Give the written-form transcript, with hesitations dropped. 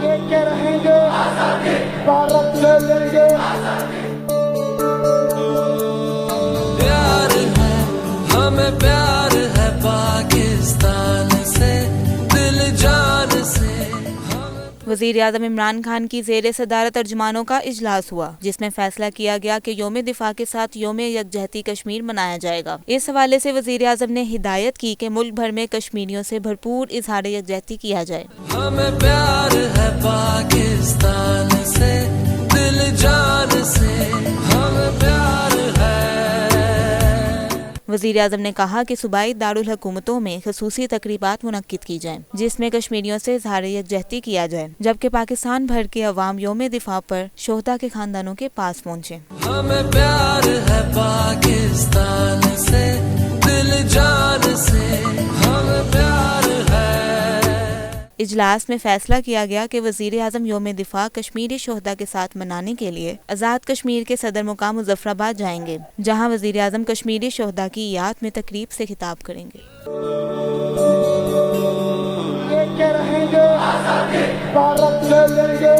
लेके रहेंगे भारत ले लेंगे। प्यार है हमें, प्यार है पाकिस्तान से, दिल जान से। वज़ीर-ए-आज़म इमरान खान की ज़ेरे सदारत तर्जुमानों का इजलास हुआ, जिसमें फैसला किया गया कि यौम दिफा के साथ यौम यकजहती कश्मीर मनाया जाएगा। इस हवाले से वज़ीर-ए-आज़म ने हिदायत की कि मुल्क भर में कश्मीरियों से भरपूर इजहार यकजहती किया जाए। हमें प्यार है पाकिस्तान से, दिल जान से, हमें प्यार है। वज़ीर-ए-आज़म ने कहा कि सूबाई दारुल हुकूमतों में ख़ुसूसी तकरीबात मुनक्किद की जाएं, जिसमें कश्मीरियों से इज़हार यकजहती किया जाए, जबकि पाकिस्तान भर के अवाम यौम दिफा पर शोहदा के खानदानों के पास पहुँचे। हमें प्यार है पाकिस्तान से, दिल जान से, हमें प्यार है। इजलास में फैसला किया गया कि वज़ीर-ए-आज़म यौम दिफा कश्मीरी शोहदा के साथ मनाने के लिए आज़ाद कश्मीर के सदर मुकाम मुज़फ़्फ़राबाद जाएंगे, जहां वज़ीर-ए-आज़म कश्मीरी शोहदा की याद में तकरीब से खिताब करेंगे। लेके रहेंगे भारत ले लेंगे।